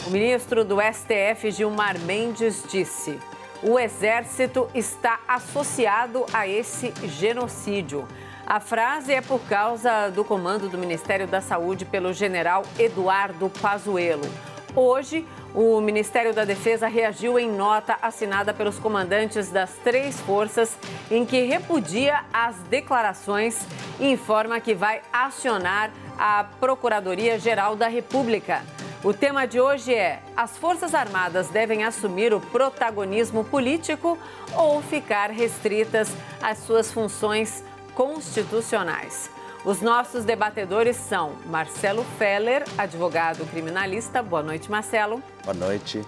O ministro do STF, Gilmar Mendes, disse: o Exército está associado a esse genocídio. A frase é por causa do comando do Ministério da Saúde pelo general Eduardo Pazuello. Hoje, o Ministério da Defesa reagiu em nota assinada pelos comandantes das 3 forças, em que repudia as declarações e informa que vai acionar a Procuradoria-Geral da República. O tema de hoje é: as Forças Armadas devem assumir o protagonismo político ou ficar restritas às suas funções constitucionais? Os nossos debatedores são Marcelo Feller, advogado criminalista. Boa noite, Marcelo. Boa noite.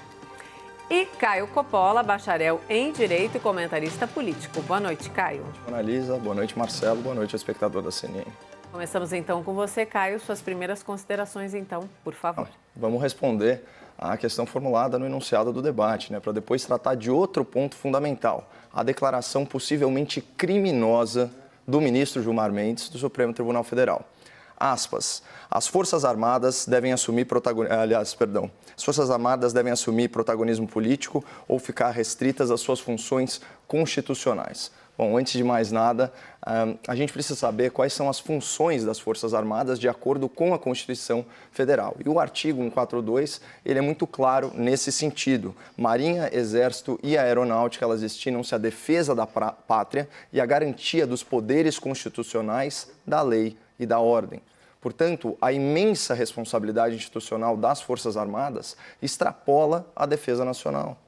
E Caio Coppola, bacharel em Direito e comentarista político. Boa noite, Caio. Boa noite, Analisa. Boa noite, Marcelo. Boa noite, espectador da CNN. Começamos então com você, Caio. Suas primeiras considerações, então, por favor. Vamos responder à questão formulada no enunciado do debate, para depois tratar de outro ponto fundamental: a declaração possivelmente criminosa do ministro Gilmar Mendes, do Supremo Tribunal Federal. Aspas, as Forças Armadas devem assumir as Forças Armadas devem assumir protagonismo político ou ficar restritas às suas funções constitucionais. Bom, antes de mais nada, a gente precisa saber quais são as funções das Forças Armadas de acordo com a Constituição Federal. E o artigo 142, ele é muito claro nesse sentido. Marinha, Exército e Aeronáutica, elas destinam-se à defesa da pátria e à garantia dos poderes constitucionais, da lei e da ordem. Portanto, a imensa responsabilidade institucional das Forças Armadas extrapola a defesa nacional.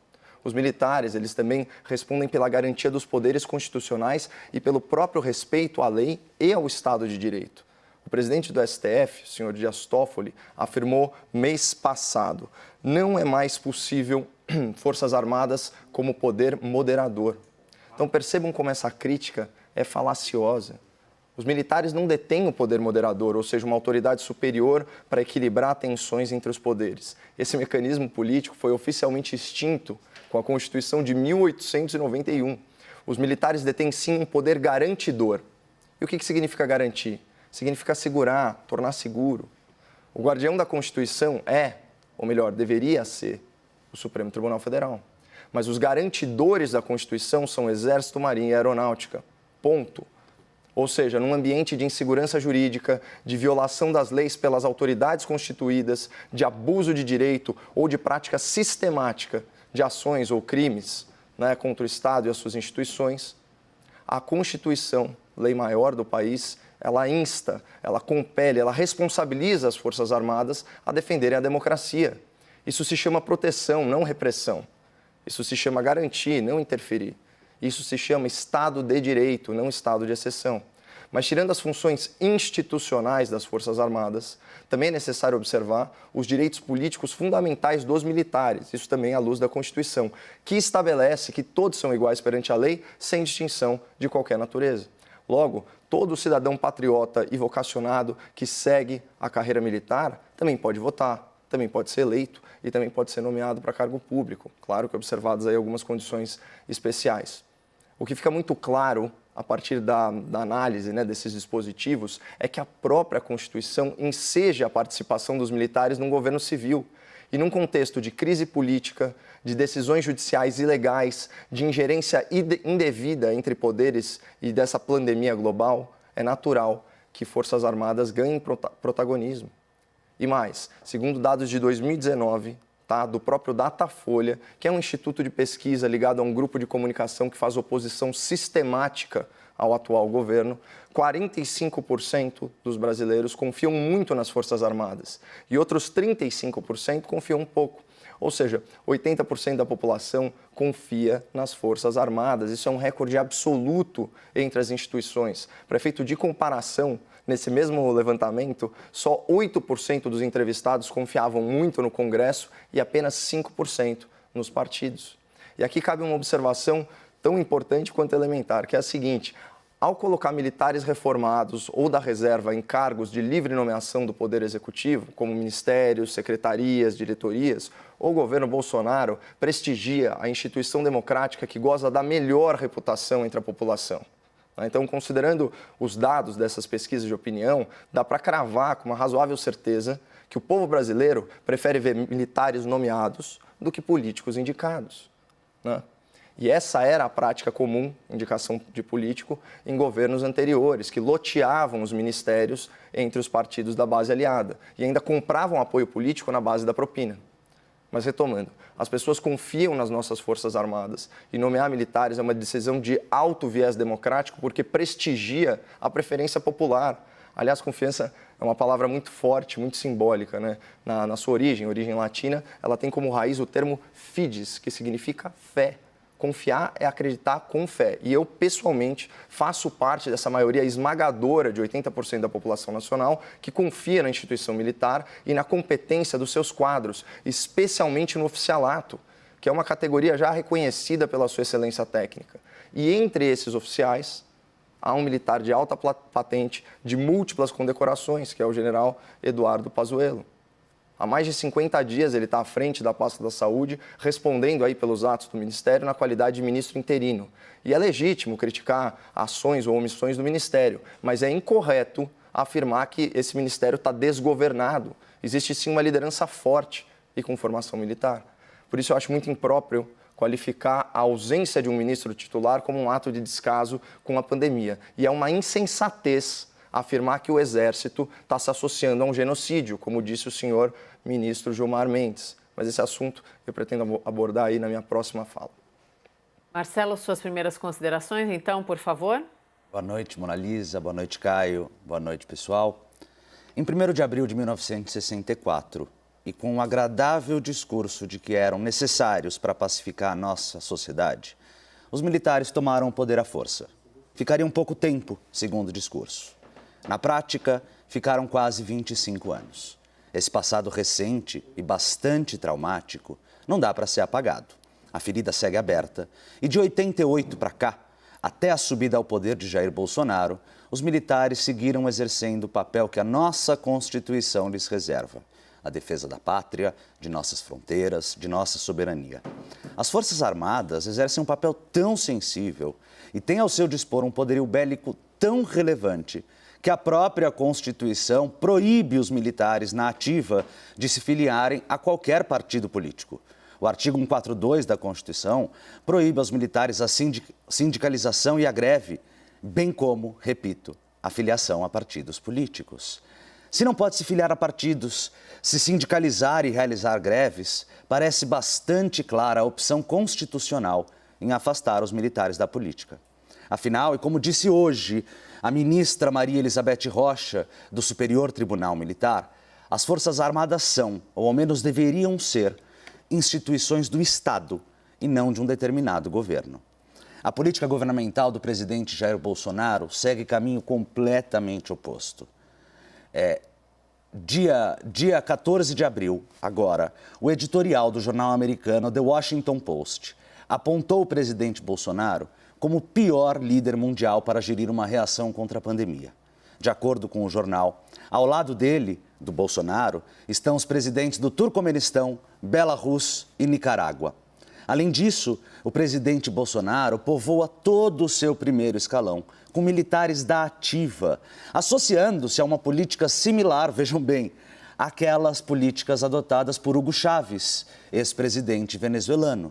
Os militares, eles também respondem pela garantia dos poderes constitucionais e pelo próprio respeito à lei e ao Estado de Direito. O presidente do STF, o senhor Dias Toffoli, afirmou mês passado: não é mais possível Forças Armadas como poder moderador. Então percebam como essa crítica é falaciosa. Os militares não detêm o poder moderador, ou seja, uma autoridade superior para equilibrar tensões entre os poderes. Esse mecanismo político foi oficialmente extinto com a Constituição de 1891. Os militares detêm sim um poder garantidor. E o que significa garantir? Significa assegurar, tornar seguro. O guardião da Constituição é, ou melhor, deveria ser, o Supremo Tribunal Federal. Mas os garantidores da Constituição são Exército, Marinha e Aeronáutica. Ponto. Ou seja, num ambiente de insegurança jurídica, de violação das leis pelas autoridades constituídas, de abuso de direito ou de prática sistemática de ações ou crimes contra o Estado e as suas instituições, a Constituição, lei maior do país, ela insta, ela compele, ela responsabiliza as Forças Armadas a defenderem a democracia. Isso se chama proteção, não repressão. Isso se chama garantir, não interferir. Isso se chama Estado de Direito, não Estado de exceção. Mas tirando as funções institucionais das Forças Armadas, também é necessário observar os direitos políticos fundamentais dos militares, isso também à luz da Constituição, que estabelece que todos são iguais perante a lei, sem distinção de qualquer natureza. Logo, todo cidadão patriota e vocacionado que segue a carreira militar também pode votar, também pode ser eleito e também pode ser nomeado para cargo público, claro que observadas aí algumas condições especiais. O que fica muito claro a partir da análise desses dispositivos é que a própria Constituição enseja a participação dos militares num governo civil. E num contexto de crise política, de decisões judiciais ilegais, de ingerência indevida entre poderes e dessa pandemia global, é natural que Forças Armadas ganhem protagonismo. E mais, segundo dados de 2019, do próprio Datafolha, que é um instituto de pesquisa ligado a um grupo de comunicação que faz oposição sistemática ao atual governo, 45% dos brasileiros confiam muito nas Forças Armadas e outros 35% confiam um pouco. Ou seja, 80% da população confia nas Forças Armadas. Isso é um recorde absoluto entre as instituições. Para efeito de comparação, nesse mesmo levantamento, só 8% dos entrevistados confiavam muito no Congresso e apenas 5% nos partidos. E aqui cabe uma observação tão importante quanto elementar, que é a seguinte: ao colocar militares reformados ou da reserva em cargos de livre nomeação do Poder Executivo, como ministérios, secretarias, diretorias, o governo Bolsonaro prestigia a instituição democrática que goza da melhor reputação entre a população. Então, considerando os dados dessas pesquisas de opinião, dá para cravar com uma razoável certeza que o povo brasileiro prefere ver militares nomeados do que políticos indicados, né? E essa era a prática comum, indicação de político, em governos anteriores, que loteavam os ministérios entre os partidos da base aliada e ainda compravam apoio político na base da propina. Mas retomando, as pessoas confiam nas nossas Forças Armadas e nomear militares é uma decisão de alto viés democrático porque prestigia a preferência popular. Aliás, confiança é uma palavra muito forte, muito simbólica, né? Na sua origem latina, ela tem como raiz o termo fides, que significa fé. Confiar é acreditar com fé. E eu, pessoalmente, faço parte dessa maioria esmagadora de 80% da população nacional que confia na instituição militar e na competência dos seus quadros, especialmente no oficialato, que é uma categoria já reconhecida pela sua excelência técnica. E entre esses oficiais, há um militar de alta patente, de múltiplas condecorações, que é o general Eduardo Pazuello. Há mais de 50 dias ele está à frente da pasta da saúde, respondendo aí pelos atos do Ministério na qualidade de ministro interino. E é legítimo criticar ações ou omissões do Ministério, mas é incorreto afirmar que esse Ministério está desgovernado. Existe sim uma liderança forte e com formação militar. Por isso eu acho muito impróprio qualificar a ausência de um ministro titular como um ato de descaso com a pandemia. E é uma insensatez afirmar que o Exército está se associando a um genocídio, como disse o senhor ministro Gilmar Mendes. Mas esse assunto eu pretendo abordar aí na minha próxima fala. Marcelo, suas primeiras considerações, então, por favor. Boa noite, Mona Lisa. Boa noite, Caio. Boa noite, pessoal. Em 1º de abril de 1964, e com um agradável discurso de que eram necessários para pacificar a nossa sociedade, os militares tomaram o poder à força. Ficariam pouco tempo, segundo o discurso. Na prática, ficaram quase 25 anos. Esse passado recente e bastante traumático não dá para ser apagado. A ferida segue aberta e de 88 para cá, até a subida ao poder de Jair Bolsonaro, os militares seguiram exercendo o papel que a nossa Constituição lhes reserva: a defesa da pátria, de nossas fronteiras, de nossa soberania. As Forças Armadas exercem um papel tão sensível e têm ao seu dispor um poderio bélico tão relevante que a própria Constituição proíbe os militares na ativa de se filiarem a qualquer partido político. O artigo 142 da Constituição proíbe aos militares a sindicalização e a greve, bem como, repito, a filiação a partidos políticos. Se não pode se filiar a partidos, se sindicalizar e realizar greves, parece bastante clara a opção constitucional em afastar os militares da política. Afinal, e como disse hoje a ministra Maria Elizabeth Rocha, do Superior Tribunal Militar, as Forças Armadas são, ou ao menos deveriam ser, instituições do Estado e não de um determinado governo. A política governamental do presidente Jair Bolsonaro segue caminho completamente oposto. Dia 14 de abril, agora, o editorial do jornal americano The Washington Post apontou o presidente Bolsonaro como o pior líder mundial para gerir uma reação contra a pandemia. De acordo com o jornal, ao lado dele, do Bolsonaro, estão os presidentes do Turcomenistão, Belarus e Nicarágua. Além disso, o presidente Bolsonaro povoa todo o seu primeiro escalão com militares da ativa, associando-se a uma política similar, vejam bem, àquelas políticas adotadas por Hugo Chávez, ex-presidente venezuelano.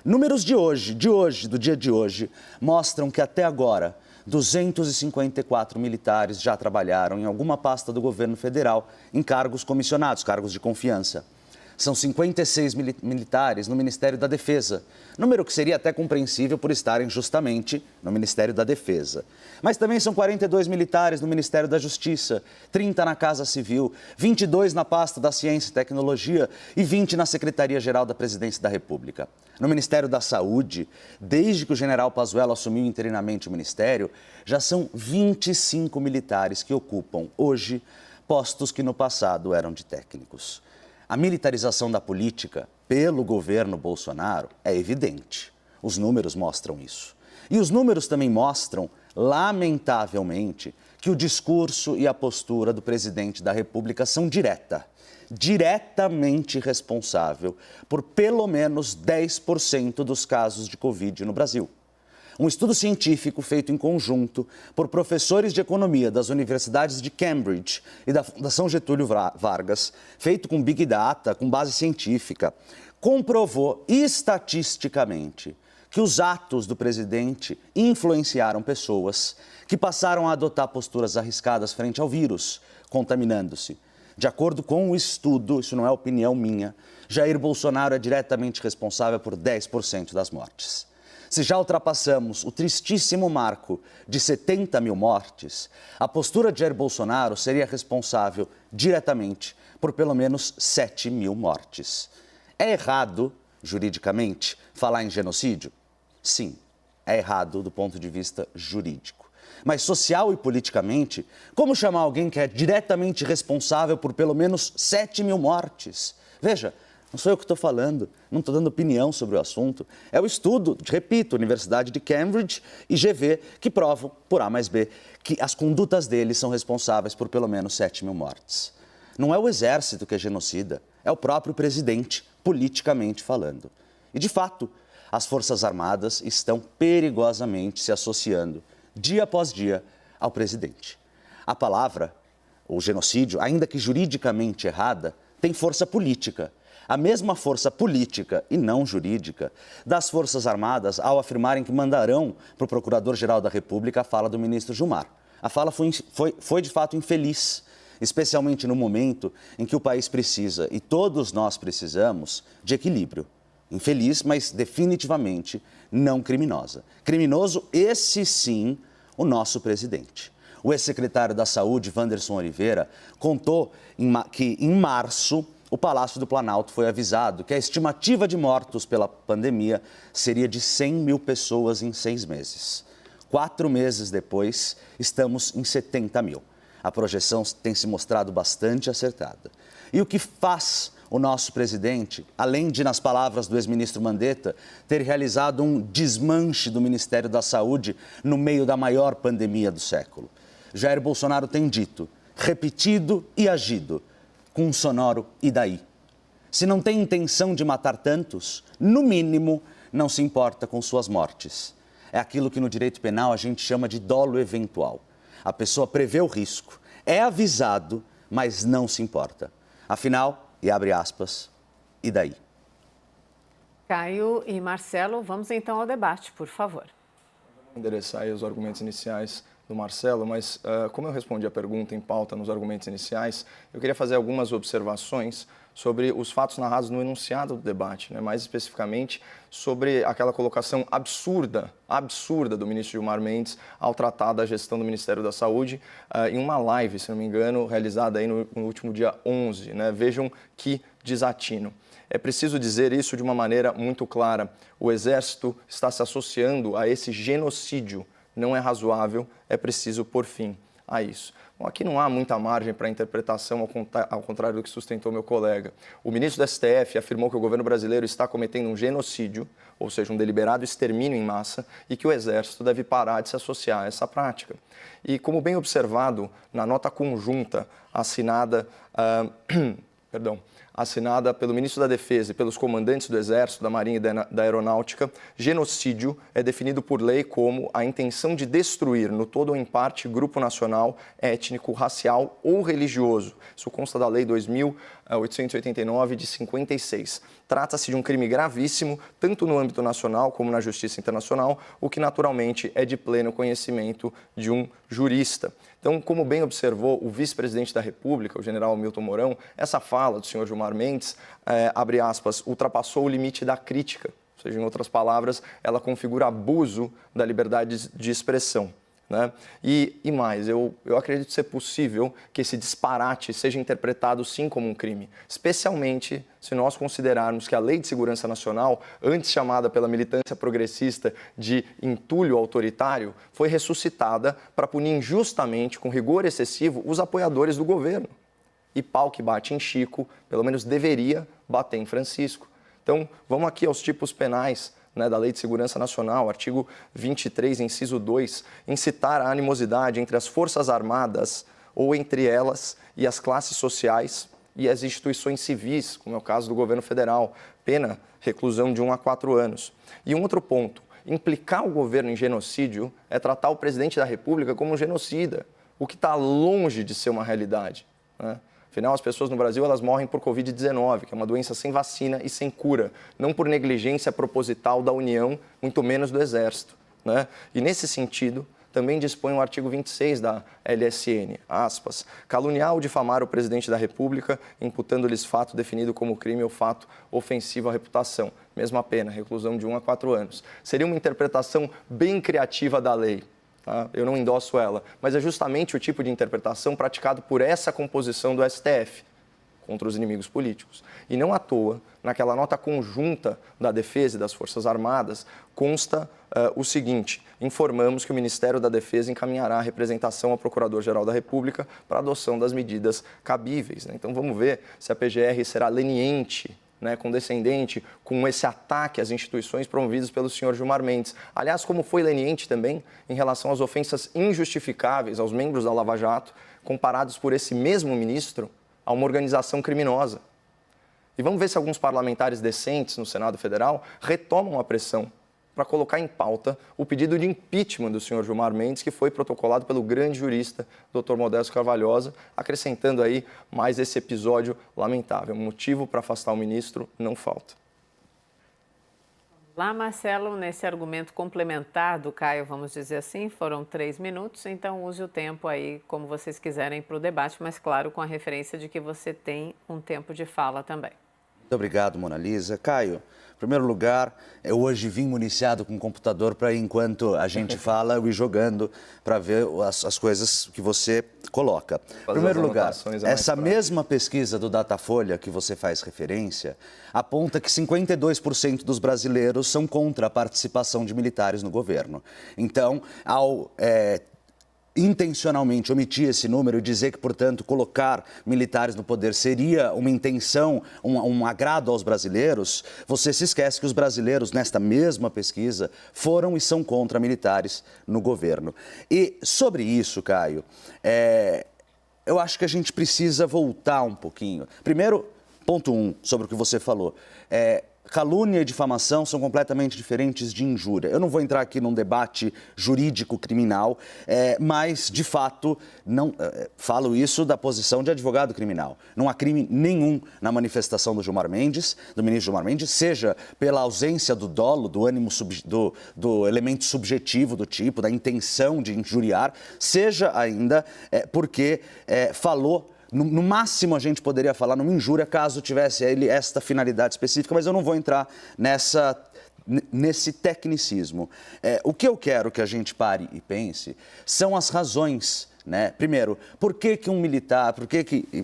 Números do dia de hoje, mostram que até agora 254 militares já trabalharam em alguma pasta do governo federal em cargos comissionados, cargos de confiança. São 56 militares no Ministério da Defesa, número que seria até compreensível por estarem justamente no Ministério da Defesa. Mas também são 42 militares no Ministério da Justiça, 30 na Casa Civil, 22 na pasta da Ciência e Tecnologia e 20 na Secretaria-Geral da Presidência da República. No Ministério da Saúde, desde que o general Pazuello assumiu interinamente o Ministério, já são 25 militares que ocupam, hoje, postos que no passado eram de técnicos. A militarização da política pelo governo Bolsonaro é evidente. Os números mostram isso. E os números também mostram, lamentavelmente, que o discurso e a postura do presidente da República são diretamente responsável por pelo menos 10% dos casos de Covid no Brasil. Um estudo científico feito em conjunto por professores de economia das universidades de Cambridge e da Fundação Getúlio Vargas, feito com Big Data, com base científica, comprovou estatisticamente que os atos do presidente influenciaram pessoas que passaram a adotar posturas arriscadas frente ao vírus, contaminando-se. De acordo com o estudo, isso não é opinião minha, Jair Bolsonaro é diretamente responsável por 10% das mortes. Se já ultrapassamos o tristíssimo marco de 70 mil mortes, a postura de Jair Bolsonaro seria responsável diretamente por pelo menos 7 mil mortes. É errado, juridicamente, falar em genocídio? Sim, é errado do ponto de vista jurídico. Mas social e politicamente, como chamar alguém que é diretamente responsável por pelo menos 7 mil mortes? Veja, não sou eu que estou falando, não estou dando opinião sobre o assunto. É o estudo, repito, Universidade de Cambridge e GV, que provam, por A mais B, que as condutas deles são responsáveis por pelo menos 7 mil mortes. Não é o exército que é genocida, é o próprio presidente, politicamente falando. E, de fato, as Forças Armadas estão perigosamente se associando, dia após dia, ao presidente. A palavra, o genocídio, ainda que juridicamente errada, tem força política. A mesma força política e não jurídica das Forças Armadas ao afirmarem que mandarão para o Procurador-Geral da República a fala do ministro Gilmar. A fala foi de fato infeliz, especialmente no momento em que o país precisa, e todos nós precisamos, de equilíbrio. Infeliz, mas definitivamente não criminosa. Criminoso, esse sim, o nosso presidente. O ex-secretário da Saúde, Wanderson Oliveira, contou que em março o Palácio do Planalto foi avisado que a estimativa de mortos pela pandemia seria de 100 mil pessoas em 6 meses. 4 meses depois, estamos em 70 mil. A projeção tem se mostrado bastante acertada. E o que faz o nosso presidente, além de, nas palavras do ex-ministro Mandetta, ter realizado um desmanche do Ministério da Saúde no meio da maior pandemia do século? Jair Bolsonaro tem dito, repetido e agido, com um sonoro "e daí?". Se não tem intenção de matar tantos, no mínimo, não se importa com suas mortes. É aquilo que no direito penal a gente chama de dolo eventual. A pessoa prevê o risco, é avisado, mas não se importa. Afinal, e abre aspas, e daí? Caio e Marcelo, vamos então ao debate, por favor. Vou endereçar aí os argumentos iniciais do Marcelo, mas como eu respondi a pergunta em pauta nos argumentos iniciais, eu queria fazer algumas observações sobre os fatos narrados no enunciado do debate, né? Mais especificamente sobre aquela colocação absurda do ministro Gilmar Mendes ao tratar da gestão do Ministério da Saúde em uma live, se não me engano, realizada aí no último dia 11, né? Vejam que desatino. É preciso dizer isso de uma maneira muito clara. O Exército está se associando a esse genocídio. Não é razoável, é preciso pôr fim a isso. Bom, aqui não há muita margem para interpretação, ao contrário do que sustentou meu colega. O ministro do STF afirmou que o governo brasileiro está cometendo um genocídio, ou seja, um deliberado extermínio em massa, e que o Exército deve parar de se associar a essa prática. E como bem observado na nota conjunta assinada pelo ministro da Defesa e pelos comandantes do Exército, da Marinha e da Aeronáutica, genocídio é definido por lei como a intenção de destruir, no todo ou em parte, grupo nacional, étnico, racial ou religioso. Isso consta da Lei 2.889 de 56. Trata-se de um crime gravíssimo, tanto no âmbito nacional como na justiça internacional, o que naturalmente é de pleno conhecimento de um jurista. Então, como bem observou o vice-presidente da República, o general Milton Mourão, essa fala do senhor Gilmar Mendes, abre aspas, ultrapassou o limite da crítica. Ou seja, em outras palavras, ela configura abuso da liberdade de expressão. Né? E mais, eu acredito ser possível que esse disparate seja interpretado sim como um crime, especialmente se nós considerarmos que a Lei de Segurança Nacional, antes chamada pela militância progressista de entulho autoritário, foi ressuscitada para punir injustamente, com rigor excessivo, os apoiadores do governo. E pau que bate em Chico, pelo menos deveria bater em Francisco. Então, vamos aqui aos tipos penais, né, da Lei de Segurança Nacional, artigo 23, inciso 2, incitar a animosidade entre as Forças Armadas ou entre elas e as classes sociais e as instituições civis, como é o caso do governo federal, pena reclusão de 1 a 4 anos. E um outro ponto, Implicar o governo em genocídio é tratar o presidente da República como um genocida, o que está longe de ser uma realidade, né? Afinal, as pessoas no Brasil elas morrem por Covid-19, que é uma doença sem vacina e sem cura, não por negligência proposital da União, muito menos do Exército, né? E nesse sentido, também dispõe o artigo 26 da LSN, aspas, caluniar ou difamar o presidente da República, imputando-lhes fato definido como crime ou fato ofensivo à reputação. Mesma pena, reclusão de 1 a 4 anos. Seria uma interpretação bem criativa da lei. Tá? Eu não endosso ela, mas é justamente o tipo de interpretação praticado por essa composição do STF contra os inimigos políticos. E não à toa, naquela nota conjunta da Defesa e das Forças Armadas, consta o seguinte: informamos que o Ministério da Defesa encaminhará a representação ao Procurador-Geral da República para a adoção das medidas cabíveis, né? Então vamos ver se a PGR será leniente, né, condescendente com esse ataque às instituições promovidas pelo senhor Gilmar Mendes. Aliás, como foi leniente também em relação às ofensas injustificáveis aos membros da Lava Jato, comparados por esse mesmo ministro a uma organização criminosa. E vamos ver se alguns parlamentares decentes no Senado Federal retomam a pressão para colocar em pauta o pedido de impeachment do senhor Gilmar Mendes, que foi protocolado pelo grande jurista, Dr. Modesto Carvalhosa, acrescentando aí mais esse episódio lamentável. Motivo para afastar o ministro não falta. Lá, Marcelo, nesse argumento complementar do Caio, vamos dizer assim, foram 3 minutos, então use o tempo aí como vocês quiserem para o debate, mas claro, com a referência de que você tem um tempo de fala também. Muito obrigado, Mona Lisa. Caio, em primeiro lugar, eu hoje vim municiado com um computador para, enquanto a gente fala, eu ir jogando para ver as coisas que você coloca. Em primeiro lugar, essa mesma pesquisa do Datafolha que você faz referência aponta que 52% dos brasileiros são contra a participação de militares no governo. Então, ao intencionalmente omitir esse número e dizer que, portanto, colocar militares no poder seria uma intenção, um agrado aos brasileiros, você se esquece que os brasileiros, nesta mesma pesquisa, foram e são contra militares no governo. E sobre isso, Caio, eu acho que a gente precisa voltar um pouquinho. Primeiro, ponto 1, sobre o que você falou. Calúnia e difamação são completamente diferentes de injúria. Eu não vou entrar aqui num debate jurídico-criminal, mas, de fato, não falo isso da posição de advogado criminal. Não há crime nenhum na manifestação do Gilmar Mendes, do ministro Gilmar Mendes, seja pela ausência do dolo, do ânimo, do elemento subjetivo do tipo, da intenção de injuriar, seja ainda porque falou. No máximo, a gente poderia falar numa injúria caso tivesse ele esta finalidade específica, mas eu não vou entrar nesse tecnicismo. O que eu quero que a gente pare e pense são as razões, né? Primeiro, por que um militar,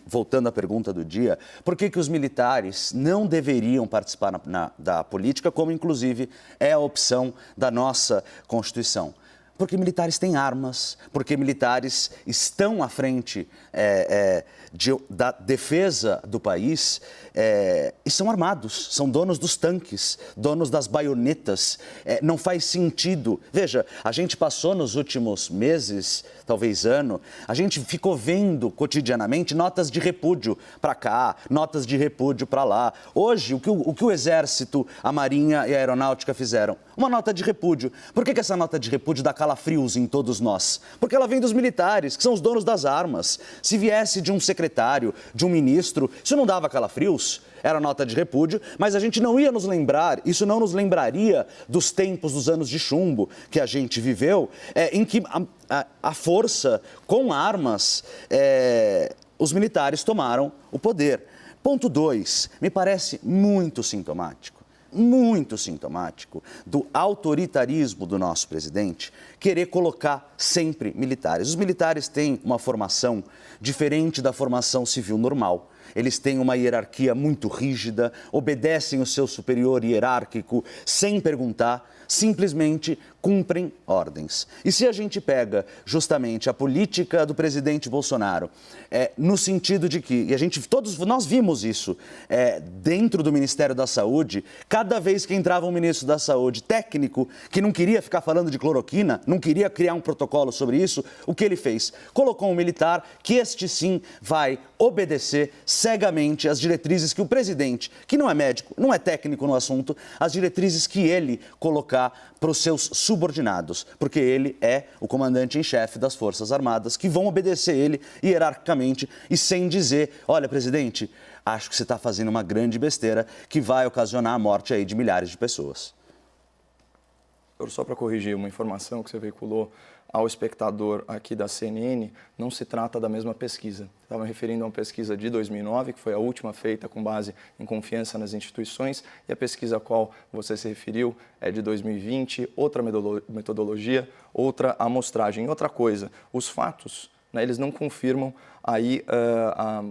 voltando à pergunta do dia, por que os militares não deveriam participar da política, como inclusive é a opção da nossa Constituição? Porque militares têm armas, porque militares estão à frente da defesa do país e são armados, são donos dos tanques, donos das baionetas. Não faz sentido. Veja, a gente passou nos últimos meses, talvez ano, a gente ficou vendo cotidianamente notas de repúdio para cá, notas de repúdio para lá. Hoje, o que o Exército, a Marinha e a Aeronáutica fizeram? Uma nota de repúdio. Por que essa nota de repúdio dá calafrios em todos nós? Porque ela vem dos militares, que são os donos das armas. Se viesse de um secretário, de um ministro, isso não dava calafrios? Era nota de repúdio, mas a gente não ia nos lembrar, isso não nos lembraria dos tempos dos anos de chumbo que a gente viveu, em que a força, com armas, os militares tomaram o poder. Ponto 2, me parece muito sintomático do autoritarismo do nosso presidente querer colocar sempre militares. Os militares têm uma formação diferente da formação civil normal. Eles têm uma hierarquia muito rígida, obedecem o seu superior hierárquico sem perguntar, simplesmente cumprem ordens. E se a gente pega justamente a política do presidente Bolsonaro, no sentido de que, todos nós vimos isso dentro do Ministério da Saúde, cada vez que entrava um ministro da Saúde técnico que não queria ficar falando de cloroquina, não queria criar um protocolo sobre isso, o que ele fez? Colocou um militar que este sim vai obedecer cegamente às diretrizes que o presidente, que não é médico, não é técnico no assunto, as diretrizes que ele colocar para os seus subordinados, porque ele é o comandante em chefe das Forças Armadas, que vão obedecer ele hierarquicamente e sem dizer, olha, presidente, acho que você está fazendo uma grande besteira que vai ocasionar a morte aí de milhares de pessoas. Só para corrigir uma informação que você veiculou ao espectador aqui da CNN, não se trata da mesma pesquisa. Estava me referindo a uma pesquisa de 2009, que foi a última feita com base em confiança nas instituições, e a pesquisa a qual você se referiu é de 2020, outra metodologia, outra amostragem. E outra coisa, os fatos, eles não confirmam aí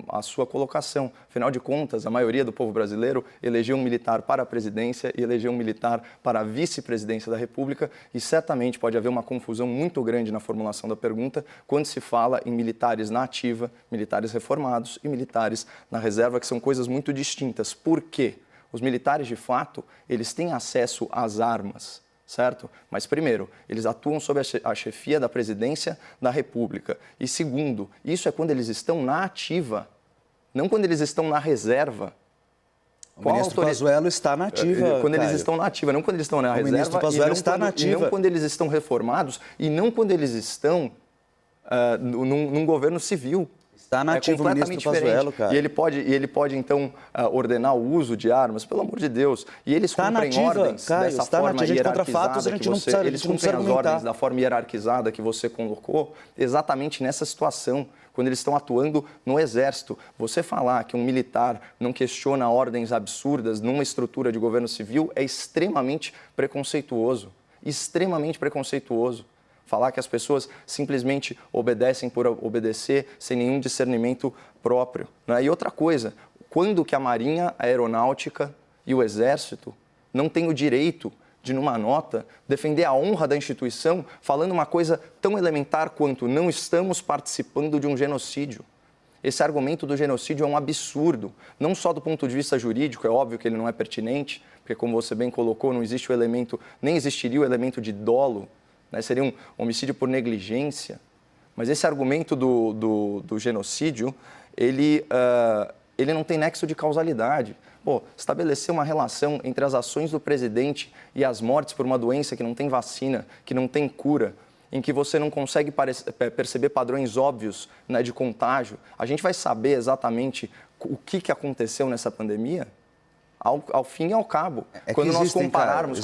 a sua colocação. Afinal de contas, a maioria do povo brasileiro elegeu um militar para a presidência e elegeu um militar para a vice-presidência da República, e certamente pode haver uma confusão muito grande na formulação da pergunta quando se fala em militares na ativa, militares reformados e militares na reserva, que são coisas muito distintas. Por quê? Os militares, de fato, eles têm acesso às armas, certo? Mas, primeiro, eles atuam sob a chefia da presidência da República. E, segundo, isso é quando eles estão na ativa, não quando eles estão na reserva. O ministro Pazuello está na ativa, quando eles estão na ativa, não quando eles estão na reserva. O ministro Pazuello está na ativa. E não quando eles estão reformados e não quando eles estão num governo civil. Está na ativa o ministro Pazuello, cara. E ele pode então, ordenar o uso de armas, pelo amor de Deus. E eles cumprem ordens dessa forma hierarquizada que você... Eles cumprem as ordens da forma hierarquizada que você colocou, exatamente nessa situação, quando eles estão atuando no Exército. Você falar que um militar não questiona ordens absurdas numa estrutura de governo civil é extremamente preconceituoso. Extremamente preconceituoso. Falar que as pessoas simplesmente obedecem por obedecer, sem nenhum discernimento próprio. Né? E outra coisa, quando que a Marinha, a Aeronáutica e o Exército não têm o direito de, numa nota, defender a honra da instituição, falando uma coisa tão elementar quanto não estamos participando de um genocídio? Esse argumento do genocídio é um absurdo, não só do ponto de vista jurídico, é óbvio que ele não é pertinente, porque, como você bem colocou, não existe o elemento, nem existiria o elemento de dolo, né? Seria um homicídio por negligência. Mas esse argumento do genocídio, ele não tem nexo de causalidade. Estabelecer uma relação entre as ações do presidente e as mortes por uma doença que não tem vacina, que não tem cura, em que você não consegue perceber padrões óbvios, né, de contágio, a gente vai saber exatamente o que aconteceu nessa pandemia? Ao fim e ao cabo. Quando nós compararmos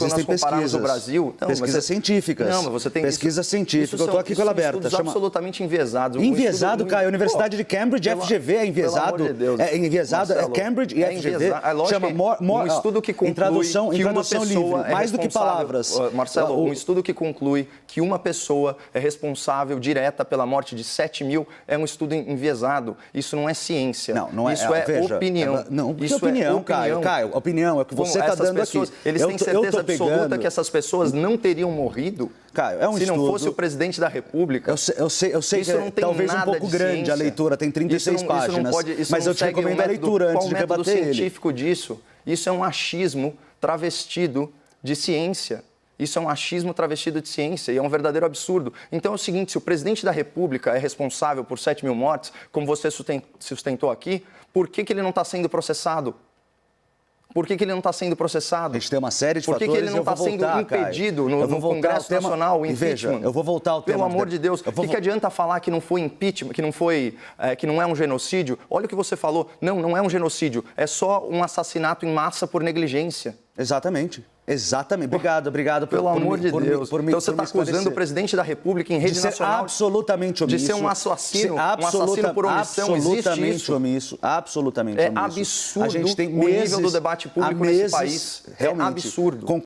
o Brasil... Pesquisas científicas. Não, mas você tem... Pesquisa científica. Eu estou aqui com ela aberta. Estudos absolutamente enviesados. Enviesado, Caio. A Universidade de Cambridge, FGV, é enviesado. Pelo amor de Deus. É enviesado, Marcelo, é Cambridge e FGV. Chama um estudo que conclui tradução livre, mais do que palavras. Marcelo, um estudo que conclui que uma pessoa é responsável direta pela morte de 7 mil é um estudo enviesado. Isso não é ciência. Não é. Isso é opinião. Não, isso é opinião, Caio. A opinião é o que você está dando pessoas, aqui. Eles têm certeza absoluta que essas pessoas não teriam morrido, Caio, se não fosse o presidente da República. Eu sei que é talvez um pouco grande a leitura, tem 36 páginas, mas eu te recomendo a leitura antes de rebater ele. Qual o método científico disso? Isso é um achismo travestido de ciência. Isso é um achismo travestido de ciência e é um verdadeiro absurdo. Então é o seguinte, se o presidente da República é responsável por 7 mil mortes, como você sustentou aqui, por que ele não está sendo processado? Por que ele não está sendo processado? A gente tem uma série de fatores. Por que ele não está sendo impedido no Congresso Nacional, o impeachment? Veja, eu vou voltar ao tema. Pelo amor de Deus, o que adianta falar que não foi impeachment, que não é um genocídio? Olha o que você falou. Não é um genocídio, é só um assassinato em massa por negligência. Exatamente. Obrigado. Pelo amor de Deus. Então você está acusando o presidente da República em rede nacional absolutamente omisso, de ser um assassino por omissão. Absolutamente isso? Omisso, absolutamente omisso. É absurdo a gente tem o nível do debate público nesse país. Realmente, é absurdo.